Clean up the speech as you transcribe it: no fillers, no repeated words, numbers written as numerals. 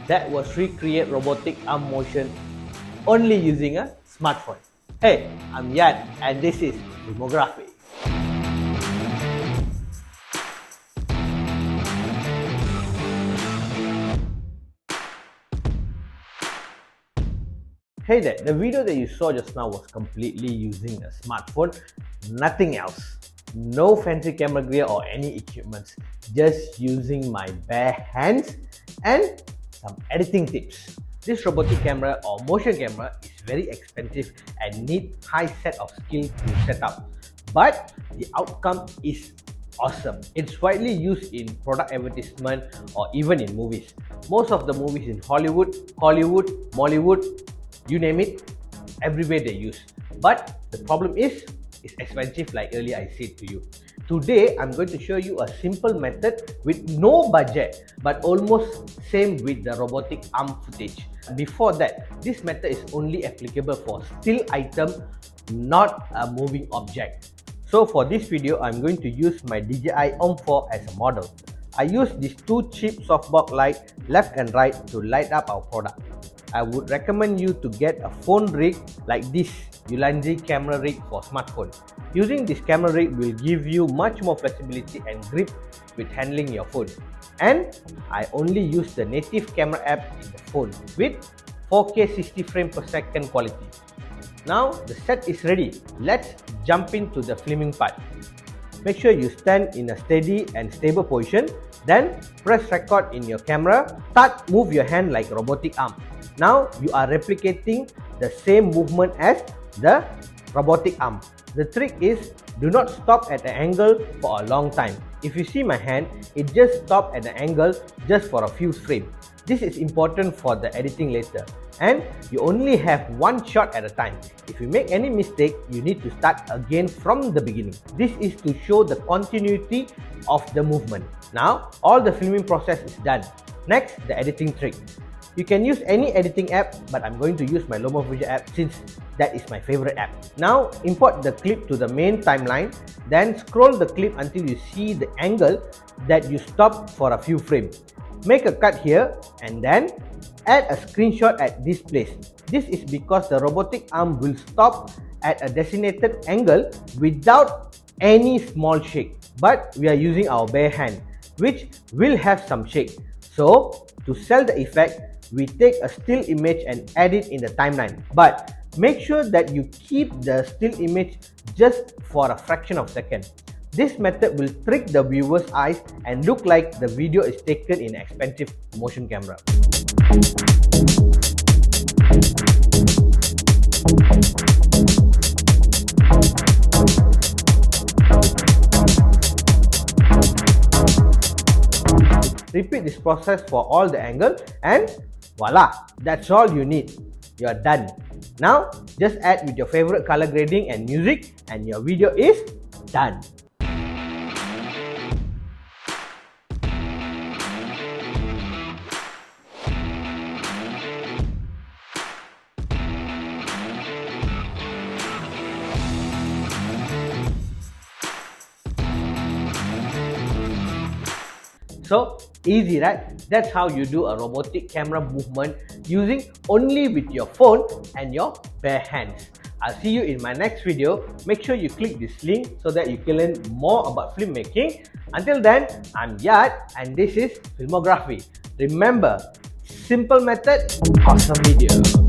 that was recreate robotic arm motion only using a smartphone. Hey, I'm Yad and this is Filmography. Hey there, the video that you saw just now was completely using a smartphone, nothing else. No fancy camera gear or any equipment, just using my bare hands and some editing tips. This robotic camera or motion camera is very expensive and need high set of skill to set up. But the outcome is awesome. It's widely used in product advertisement or even in movies. Most of the movies in Hollywood, Mollywood, you name it, everywhere they use. But the problem is, it's expensive like earlier I said to you. Today, I'm going to show you a simple method with no budget, but almost same with the robotic arm footage. Before that, this method is only applicable for still item, not a moving object. So for this video, I'm going to use my DJI OM4 as a model. I use these two cheap softbox light left and right to light up our product. I would recommend you to get a phone rig like this Ulanzi Camera Rig for smartphone. Using this camera rig will give you much more flexibility and grip with handling your phone. And I only use the native camera app in the phone with 4K 60 frames per second quality. Now the set is ready. Let's jump into the filming part. Make sure you stand in a steady and stable position. Then press record in your camera. Move your hand like robotic arm. Now you are replicating the same movement as the robotic arm. The trick is do not stop at an angle for a long time. If you see my hand, it just stopped at an angle just for a few frames. This is important for the editing later. And you only have one shot at a time. If you make any mistake, you need to start again from the beginning. This is to show the continuity of the movement. Now, all the filming process is done. Next, the editing trick. You can use any editing app, but I'm going to use my Lumafusion app since that is my favorite app. Now, import the clip to the main timeline, then scroll the clip until you see the angle that you stopped for a few frames. Make a cut here and then add a screenshot at this place. This is because the robotic arm will stop at a designated angle without any small shake. But we are using our bare hand, which will have some shake. So, to sell the effect, we take a still image and add it in the timeline. But make sure that you keep the still image just for a fraction of a second. This method will trick the viewer's eyes and look like the video is taken in an expensive motion camera. Repeat this process for all the angles and voila, that's all you need. You are done. Now, just add with your favorite color grading and music and your video is done. So easy, right? That's how you do a robotic camera movement using only with your phone and your bare hands. I'll see you in my next video. Make sure you click this link so that you can learn more about filmmaking. Until then, I'm Yad and this is Filmography. Remember, simple method, awesome video.